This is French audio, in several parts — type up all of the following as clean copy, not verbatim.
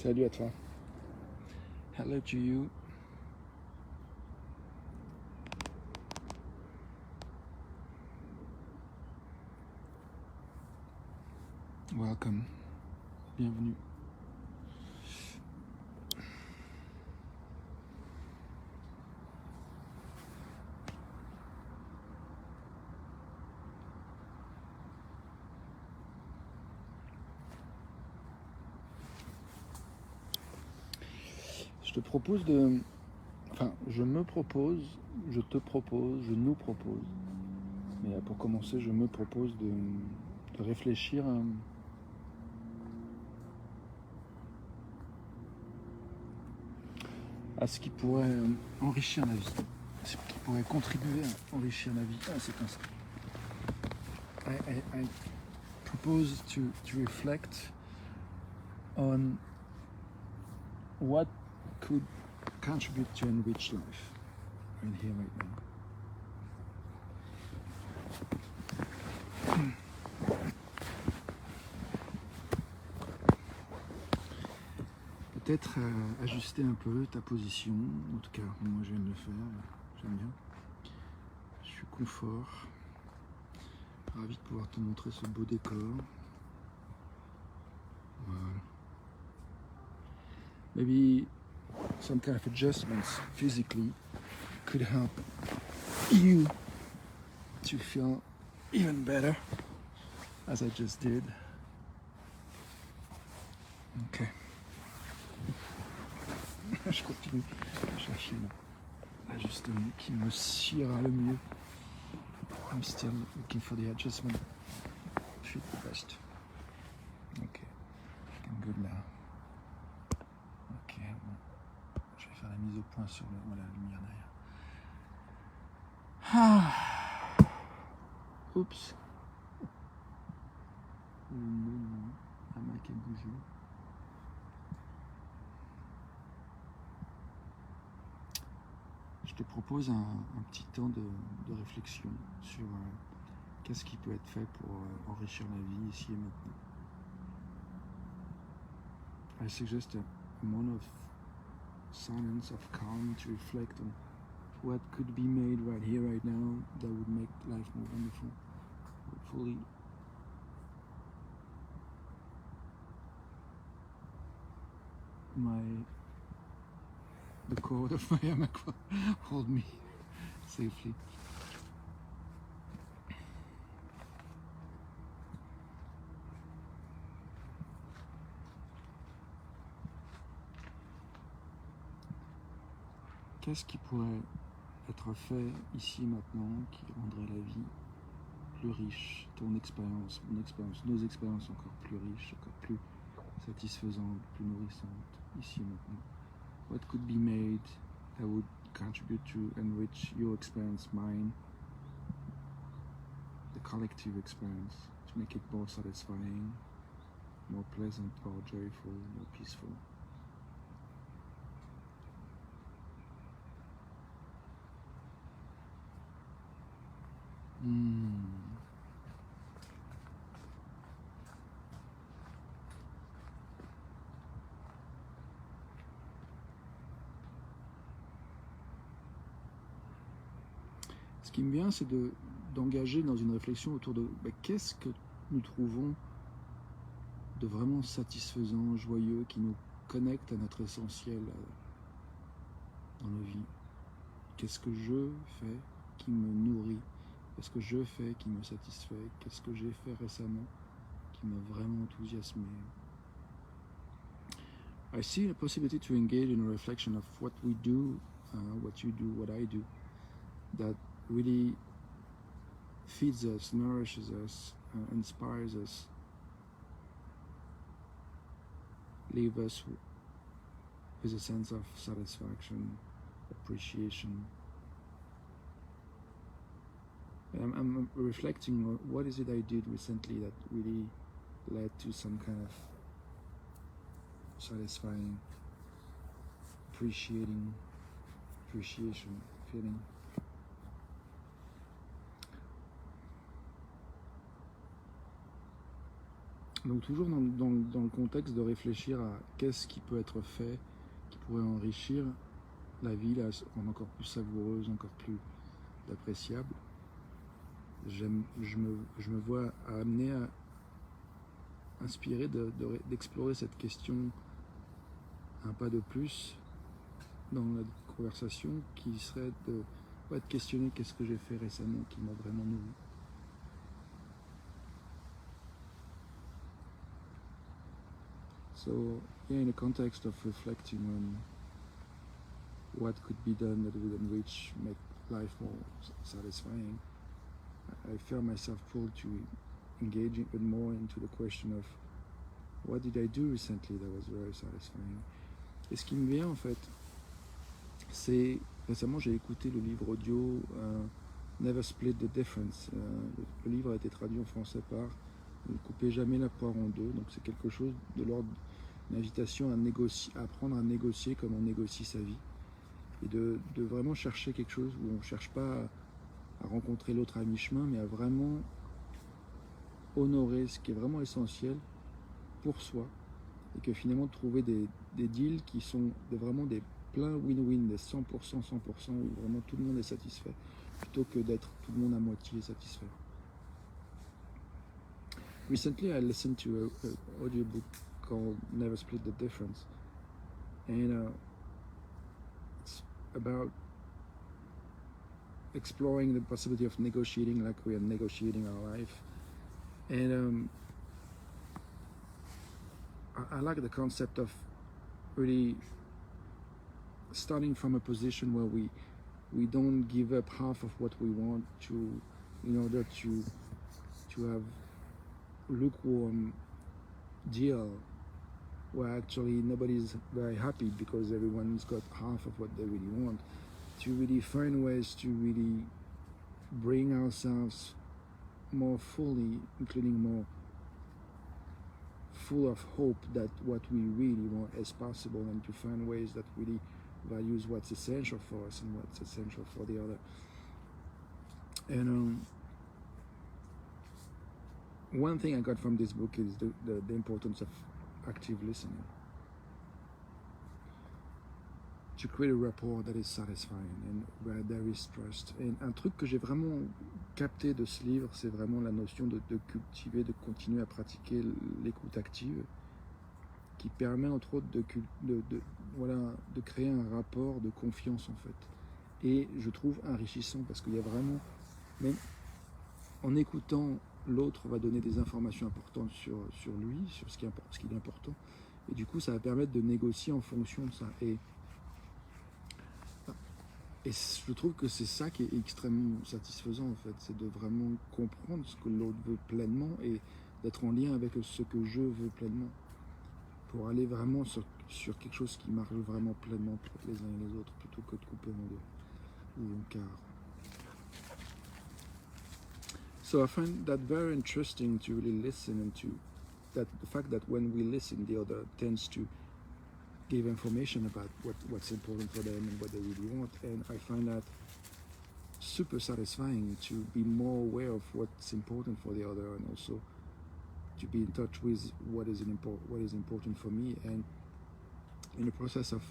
Salut à toi. Hello to you. Welcome. Bienvenue. Je te propose de... Enfin, je me propose, je te propose, je nous propose. Mais pour commencer, je me propose de réfléchir à ce qui pourrait enrichir la vie. Ce qui pourrait contribuer à enrichir la vie. Ah, c'est un... I propose to reflect on what could contribute to enrich life right here, right now. Peut-être ajuster un peu ta position, en tout cas moi je viens de le faire, j'aime bien. Je suis confort, ravi de pouvoir te montrer ce beau décor. Voilà. Maybe some kind of adjustments physically could help you to feel even better, as I just did. Ok. Je continue à chercher l'ajustement qui me siera le mieux. I'm still looking for the adjustment. Fit the best. Ok. I'm good now. Ok. Bon. Je vais faire la mise au point sur la lumière derrière. Ah. Oups. La main qui a bougé. Je te propose un petit temps de réflexion sur qu'est-ce qui peut être fait pour enrichir la vie ici et maintenant. I suggest a moment of silence, of calm, to reflect on what could be made right here, right now, that would make life more wonderful, hopefully. The cord of my hammock will hold me safely. Qu'est-ce qui pourrait être fait ici maintenant qui rendrait la vie plus riche, ton expérience, mon expérience, nos expériences encore plus riches, encore plus satisfaisantes, plus nourrissantes, ici et maintenant? What could be made that would contribute to enrich your experience, mine, the collective experience, to make it more satisfying, more pleasant, more joyful, more peaceful? Ce qui me vient, c'est d'engager dans une réflexion autour de qu'est-ce que nous trouvons de vraiment satisfaisant, joyeux, qui nous connecte à notre essentiel dans nos vies. Qu'est-ce que je fais qui me nourrit? Qu'est-ce que je fais qui me satisfait? Qu'est-ce que j'ai fait récemment qui m'a vraiment enthousiasmé? I see a possibility to engage in a reflection of what we do, what you do, what I do, that really feeds us, nourishes us, inspires us, leave us with a sense of satisfaction, appreciation. I'm reflecting on what is it I did recently that really led to some kind of satisfying, appreciation feeling. Donc toujours dans le contexte de réfléchir à qu'est-ce qui peut être fait, qui pourrait enrichir la vie, la rendre encore plus savoureuse, encore plus appréciable. Je me vois amené à inspirer d'explorer cette question un pas de plus dans la conversation, qui serait de questionner qu'est-ce que j'ai fait récemment qui m'a vraiment nourri. So, yeah, in the context of reflecting on what could be done that would enrich, make life more satisfying, I felt myself pulled to engage even more into the question of what did I do recently that was very satisfying. Et ce qui me vient en fait, c'est récemment j'ai écouté le livre audio Never Split the Difference. Le livre a été traduit en français par Ne coupez jamais la poire en deux. Donc c'est quelque chose de l'ordre d'une invitation à négocier, à apprendre à négocier comme on négocie sa vie, et de vraiment chercher quelque chose où on ne cherche pas à rencontrer l'autre à mi-chemin, mais à vraiment honorer ce qui est vraiment essentiel pour soi, et que finalement de trouver des deals qui sont vraiment des pleins win-win, des 100%, 100%, où vraiment tout le monde est satisfait, plutôt que d'être tout le monde à moitié satisfait. Recently, I listened to an audiobook called Never Split the Difference, and it's about exploring the possibility of negotiating like we are negotiating our life. And I like the concept of really starting from a position where we don't give up half of what we want in order to have lukewarm deal where actually nobody's very happy because everyone's got half of what they really want. To really find ways to really bring ourselves more fully, including more full of hope that what we really want is possible, and to find ways that really values what's essential for us and what's essential for the other. And one thing I got from this book is the importance of active listening, to create a rapport that is satisfying and where there is trust. Et un truc que j'ai vraiment capté de ce livre, c'est vraiment la notion de cultiver, de continuer à pratiquer l'écoute active, qui permet entre autres de créer un rapport de confiance en fait. Et je trouve enrichissant parce qu'il y a vraiment, même en écoutant, l'autre va donner des informations importantes sur lui, sur ce qui est important. Et du coup, ça va permettre de négocier en fonction de ça. Et je trouve que c'est ça qui est extrêmement satisfaisant en fait, c'est de vraiment comprendre ce que l'autre veut pleinement et d'être en lien avec ce que je veux pleinement, pour aller vraiment sur quelque chose qui marche vraiment pleinement pour les uns et les autres, plutôt que de couper en deux ou en quart. So I find that very interesting to really listen, and the fact that when we listen, the other tends to give information about what's important for them and what they really want. And I find that super satisfying to be more aware of what's important for the other, and also to be in touch with what is important for me. And in the process of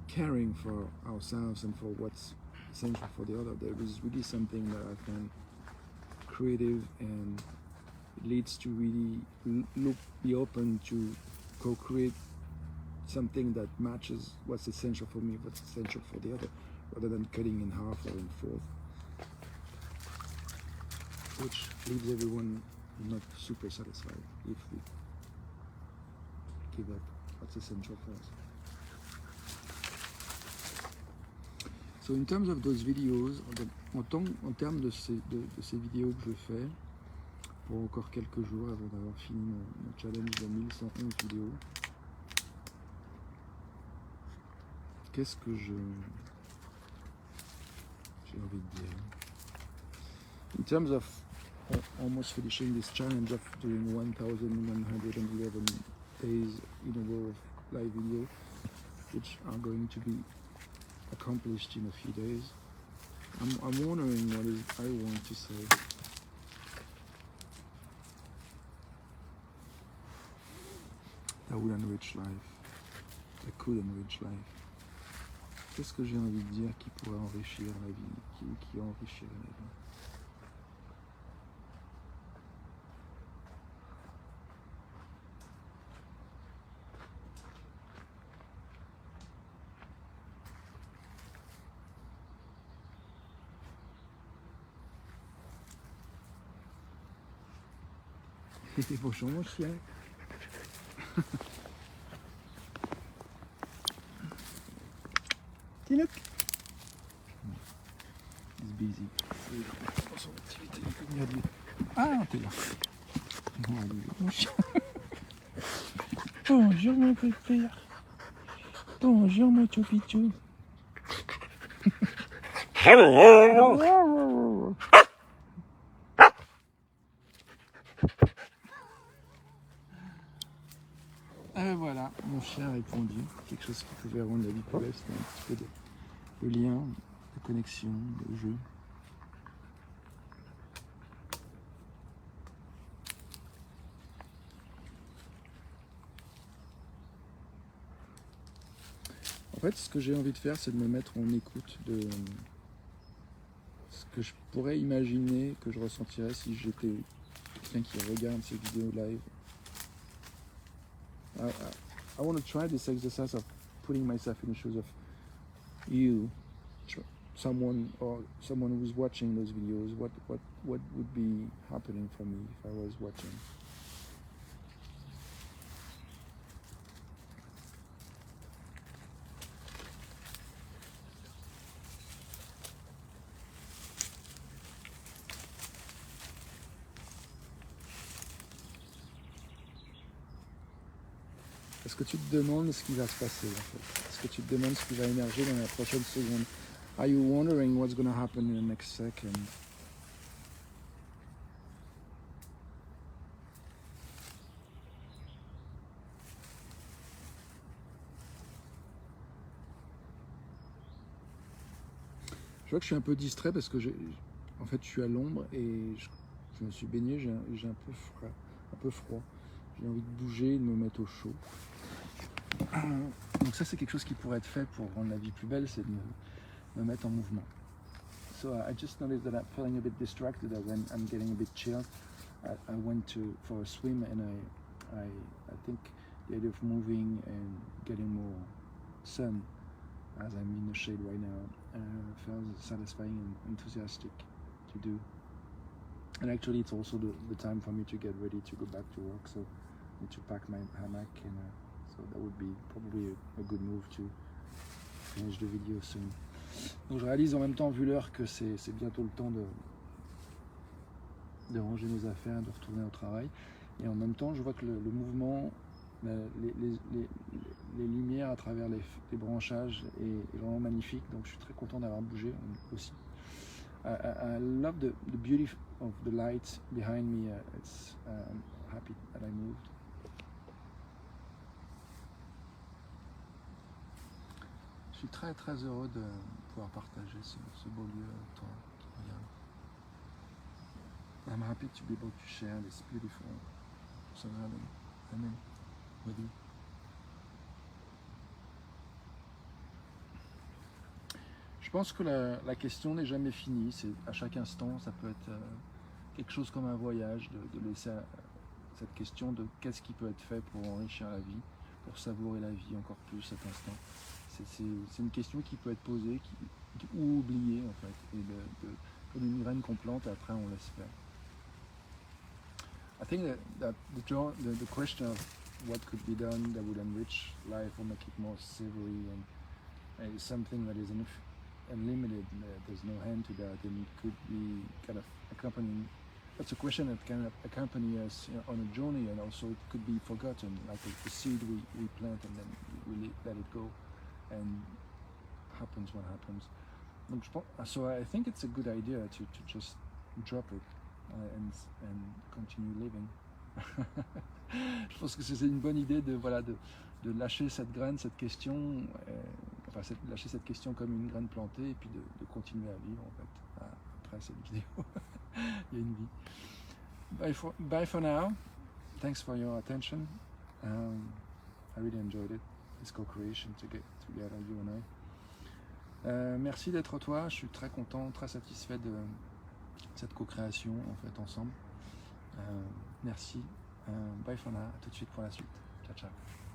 caring for ourselves and for what's essential for the other, there is really something that I find creative, and it leads to really be open to co-create something that matches what's essential for me, what's essential for the other, rather than cutting in half or in fourth, which leaves everyone not super satisfied if we give up what's essential for us. So in terms of those videos, en termes de ces vidéos que je fais, pour encore quelques jours avant d'avoir fini mon challenge de 1111 vidéos, qu'est-ce que j'ai envie de dire? In terms of almost finishing this challenge of doing 1111 days in a row of live video, which are going to be accomplished in a few days, I'm wondering what I want to say. that would enrich life, that could enrich life. Qu'est-ce que j'ai envie de dire qui pourrait enrichir la vie, qui enrichirait la vie? Bonjour mon chien. Tinoc. He's busy. Il est parti dans son activité. Ah, t'es là. Mon chien. Bonjour mon pépère. Bonjour mon choupichou. Voilà, mon chien a répondu. Quelque chose qui pouvait rendre la vie plus belle, c'était un petit peu de lien, de connexion, de jeu. En fait, ce que j'ai envie de faire, c'est de me mettre en écoute de ce que je pourrais imaginer que je ressentirais si j'étais quelqu'un qui regarde ces vidéos live. I want to try this exercise of putting myself in the shoes of you, someone who's watching those videos. What would be happening for me if I was watching? Est-ce que tu te demandes ce qui va se passer en fait? Est-ce que tu te demandes ce qui va émerger dans la prochaine seconde? Are you wondering what's going to happen in the next second? Je vois que je suis un peu distrait parce que en fait je suis à l'ombre et je me suis baigné, j'ai un peu froid. J'ai envie de bouger, de me mettre au chaud. Donc ça c'est quelque chose qui pourrait être fait pour rendre la vie plus belle, c'est de me mettre en mouvement. So I just noticed that I'm feeling a bit distracted when I'm getting a bit chilled. I went for a swim and I think the idea of moving and getting more sun as I'm in the shade right now feels satisfying and enthusiastic to do. And actually it's also the time for me to get ready to go back to work, so I need to pack my hammock and so that would be probably a good move to finish the video soon. Donc je réalise en même temps, vu l'heure, que c'est bientôt le temps de ranger nos affaires, de retourner au travail. Et en même temps, je vois que le mouvement, les lumières à travers les branchages est vraiment magnifique. Donc je suis très content d'avoir bougé aussi. I love the beauty of the light behind me. I'm happy that I moved. Je suis très très heureux de pouvoir partager ce beau lieu avec toi qui regarde. I'm happy to be able to share this beautiful surrounding with you. Je pense que la question n'est jamais finie. C'est à chaque instant, ça peut être quelque chose comme un voyage, de laisser cette question de qu'est-ce qui peut être fait pour enrichir la vie, pour savourer la vie encore plus cet instant. C'est une question qui peut être posée ou oubliée en fait, et comme une graine qu'on plante et après on laisse faire. I think that the question of what could be done that would enrich life or make it more savory and is something that is unlimited. There's no end to that, and it could be kind of accompanying. That's a question that can accompany us on a journey, and also it could be forgotten, like a seed we plant and then we let it go, and happens what happens. So I think it's a good idea to just drop it and continue living. Je pense que c'est une bonne idée de lâcher cette graine, cette question, lâcher cette question comme une graine plantée et puis de continuer à vivre en fait après cette vidéo. Il y a une vie. Bye for now. Thanks for your attention. I really enjoyed it, this co-creation together, you and I. Merci d'être toi, je suis très content, très satisfait de cette co-création en fait ensemble. Merci. Bye for now, à tout de suite pour la suite. Ciao, ciao.